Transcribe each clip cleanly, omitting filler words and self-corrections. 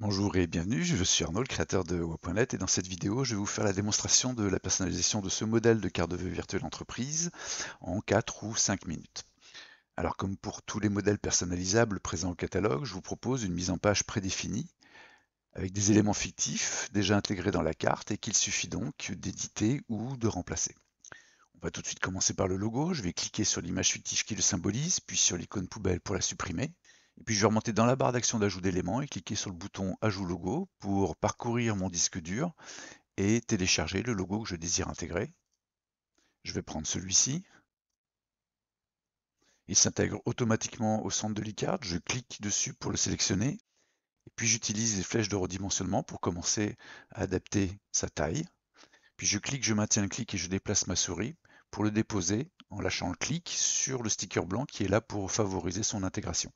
Bonjour et bienvenue, je suis Arnaud, le créateur de Wa.net, et dans cette vidéo, je vais vous faire la démonstration de la personnalisation de ce modèle de carte de vœux virtuelle entreprise en 4 ou 5 minutes. Alors comme pour tous les modèles personnalisables présents au catalogue, je vous propose une mise en page prédéfinie avec des éléments fictifs déjà intégrés dans la carte et qu'il suffit donc d'éditer ou de remplacer. On va tout de suite commencer par le logo. Je vais cliquer sur l'image fictive qui le symbolise, puis sur l'icône poubelle pour la supprimer. Et puis je vais remonter dans la barre d'action d'ajout d'éléments et cliquer sur le bouton Ajout logo pour parcourir mon disque dur et télécharger le logo que je désire intégrer. Je vais prendre celui-ci. Il s'intègre automatiquement au centre de l'e-card. Je clique dessus pour le sélectionner. Et puis j'utilise les flèches de redimensionnement pour commencer à adapter sa taille. Puis je clique, je maintiens le clic et je déplace ma souris pour le déposer en lâchant le clic sur le sticker blanc qui est là pour favoriser son intégration.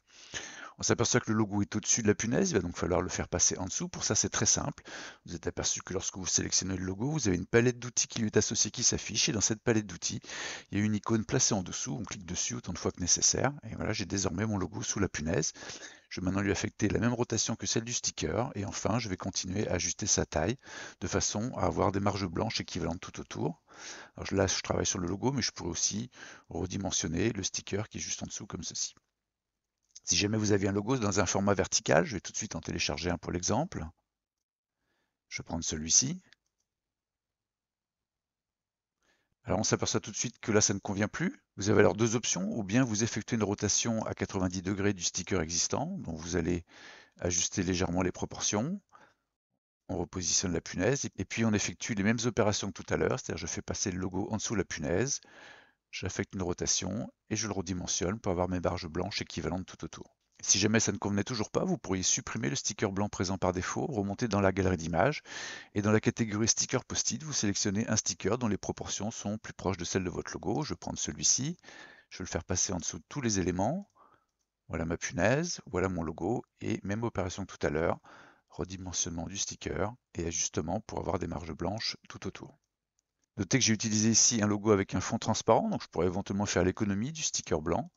On s'aperçoit que le logo est au-dessus de la punaise, il va donc falloir le faire passer en dessous. Pour ça, c'est très simple. Vous êtes aperçu que lorsque vous sélectionnez le logo, vous avez une palette d'outils qui lui est associée qui s'affiche. Et dans cette palette d'outils, il y a une icône placée en dessous. On clique dessus autant de fois que nécessaire. Et voilà, j'ai désormais mon logo sous la punaise. Je vais maintenant lui affecter la même rotation que celle du sticker. Et enfin, je vais continuer à ajuster sa taille de façon à avoir des marges blanches équivalentes tout autour. Alors là, je travaille sur le logo, mais je pourrais aussi redimensionner le sticker qui est juste en dessous comme ceci. Si jamais vous avez un logo dans un format vertical, je vais tout de suite en télécharger un pour l'exemple. Je vais prendre celui-ci. Alors on s'aperçoit tout de suite que là ça ne convient plus. Vous avez alors deux options, ou bien vous effectuez une rotation à 90 degrés du sticker existant, dont vous allez ajuster légèrement les proportions. On repositionne la punaise, et puis on effectue les mêmes opérations que tout à l'heure, c'est-à-dire je fais passer le logo en dessous de la punaise, j'affecte une rotation et je le redimensionne pour avoir mes barges blanches équivalentes tout autour. Si jamais ça ne convenait toujours pas, vous pourriez supprimer le sticker blanc présent par défaut, remonter dans la galerie d'images, et dans la catégorie sticker post-it, vous sélectionnez un sticker dont les proportions sont plus proches de celles de votre logo. Je vais prendre celui-ci, je vais le faire passer en dessous de tous les éléments. Voilà ma punaise, voilà mon logo, et même opération que tout à l'heure, redimensionnement du sticker et ajustement pour avoir des marges blanches tout autour. Notez que j'ai utilisé ici un logo avec un fond transparent, donc je pourrais éventuellement faire l'économie du sticker blanc,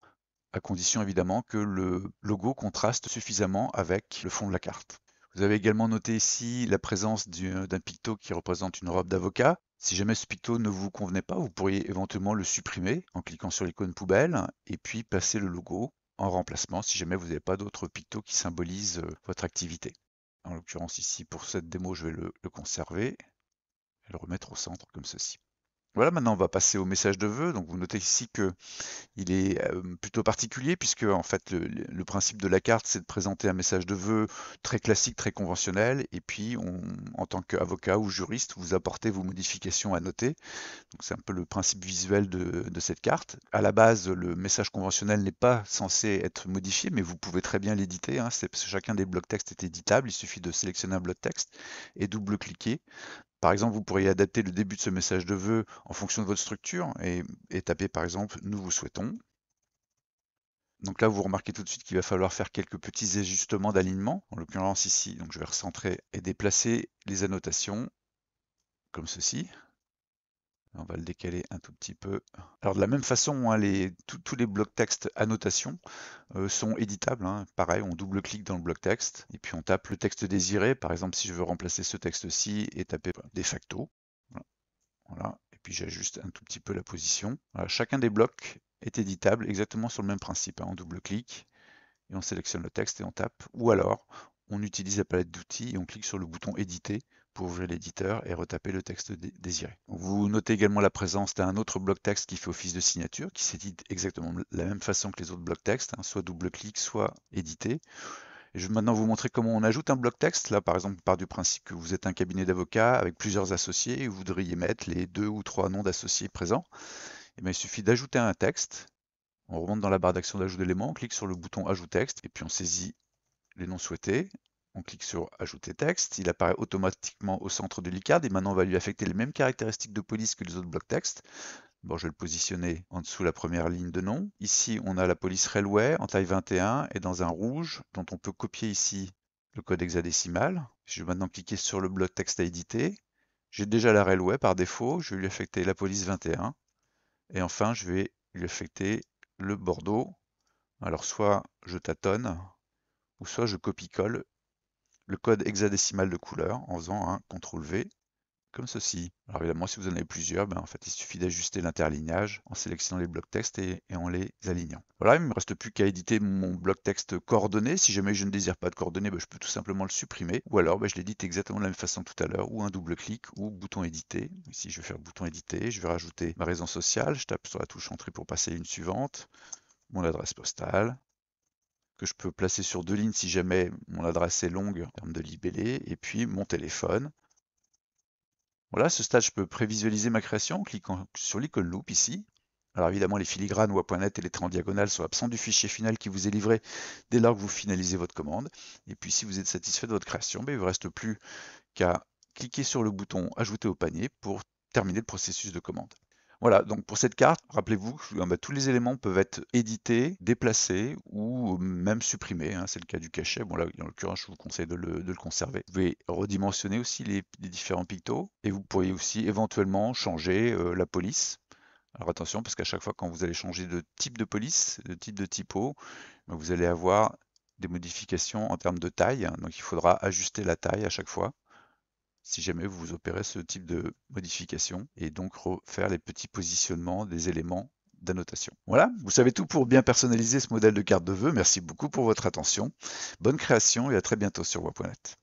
à condition évidemment que le logo contraste suffisamment avec le fond de la carte. Vous avez également noté ici la présence d'un picto qui représente une robe d'avocat. Si jamais ce picto ne vous convenait pas, vous pourriez éventuellement le supprimer en cliquant sur l'icône poubelle et puis placer le logo en remplacement si jamais vous n'avez pas d'autres pictos qui symbolisent votre activité. En l'occurrence ici pour cette démo je vais le conserver et le remettre au centre comme ceci. Voilà, maintenant on va passer au message de vœux. Donc vous notez ici que il est plutôt particulier puisque en fait le principe de la carte c'est de présenter un message de vœux très classique, très conventionnel, et puis en tant qu'avocat ou juriste, vous apportez vos modifications à noter. Donc c'est un peu le principe visuel de cette carte. À la base, le message conventionnel n'est pas censé être modifié, mais vous pouvez très bien l'éditer, hein. Chacun des blocs texte est éditable, il suffit de sélectionner un bloc texte et double-cliquer. Par exemple, vous pourriez adapter le début de ce message de vœux en fonction de votre structure et taper par exemple « Nous vous souhaitons ». Donc là, vous remarquez tout de suite qu'il va falloir faire quelques petits ajustements d'alignement. En l'occurrence ici, donc je vais recentrer et déplacer les annotations comme ceci. On va le décaler un tout petit peu. Alors de la même façon, hein, tous les blocs texte annotations sont éditables, hein. Pareil, on double-clique dans le bloc texte et puis on tape le texte désiré. Par exemple, si je veux remplacer ce texte-ci et taper de facto. Voilà. Voilà. Et puis j'ajuste un tout petit peu la position. Voilà. Chacun des blocs est éditable exactement sur le même principe, hein. On double-clique et on sélectionne le texte et on tape. Ou alors, on utilise la palette d'outils et on clique sur le bouton éditer pour ouvrir l'éditeur et retaper le texte désiré. Vous notez également la présence d'un autre bloc texte qui fait office de signature, qui s'édite exactement de la même façon que les autres blocs texte, hein, soit double-clic, soit édité. Et je vais maintenant vous montrer comment on ajoute un bloc texte. Là, par exemple, part du principe que vous êtes un cabinet d'avocats avec plusieurs associés et vous voudriez mettre les 2 ou 3 noms d'associés présents. Et bien, il suffit d'ajouter un texte. On remonte dans la barre d'action d'ajout d'éléments, on clique sur le bouton Ajout texte et puis on saisit les noms souhaités. On clique sur Ajouter texte, il apparaît automatiquement au centre de l'icard et maintenant on va lui affecter les mêmes caractéristiques de police que les autres blocs texte. Bon, je vais le positionner en dessous la première ligne de nom. Ici, on a la police Railway en taille 21 et dans un rouge dont on peut copier ici le code hexadécimal. Je vais maintenant cliquer sur le bloc texte à éditer. J'ai déjà la Railway par défaut, je vais lui affecter la police 21. Et enfin, je vais lui affecter le Bordeaux. Alors soit je tâtonne, ou soit je copie-colle le code hexadécimal de couleur en faisant un CTRL-V, comme ceci. Alors évidemment, si vous en avez plusieurs, en fait, il suffit d'ajuster l'interlignage en sélectionnant les blocs texte et en les alignant. Voilà, il ne me reste plus qu'à éditer mon bloc texte coordonné. Si jamais je ne désire pas de coordonnées, je peux tout simplement le supprimer. Ou alors, je l'édite exactement de la même façon que tout à l'heure, ou un double clic, ou bouton éditer. Ici, je vais faire bouton éditer, je vais rajouter ma raison sociale, je tape sur la touche entrée pour passer à une suivante, mon adresse postale, que je peux placer sur 2 lignes si jamais mon adresse est longue en termes de libellé, et puis mon téléphone. Voilà, à ce stade, je peux prévisualiser ma création en cliquant sur l'icône loupe ici. Alors évidemment, les filigranes .NET et les traits en diagonale sont absents du fichier final qui vous est livré dès lors que vous finalisez votre commande. Et puis si vous êtes satisfait de votre création, il ne vous reste plus qu'à cliquer sur le bouton Ajouter au panier pour terminer le processus de commande. Voilà, donc pour cette carte, rappelez-vous que tous les éléments peuvent être édités, déplacés ou même supprimés, c'est le cas du cachet. Bon là, en l'occurrence, je vous conseille de le conserver. Vous pouvez redimensionner aussi les différents pictos et vous pourriez aussi éventuellement changer la police. Alors attention, parce qu'à chaque fois quand vous allez changer de type de police, de type de typo, vous allez avoir des modifications en termes de taille, donc il faudra ajuster la taille à chaque fois si jamais vous opérez ce type de modification et donc refaire les petits positionnements des éléments d'annotation. Voilà, vous savez tout pour bien personnaliser ce modèle de carte de vœux. Merci beaucoup pour votre attention. Bonne création et à très bientôt sur WA.net.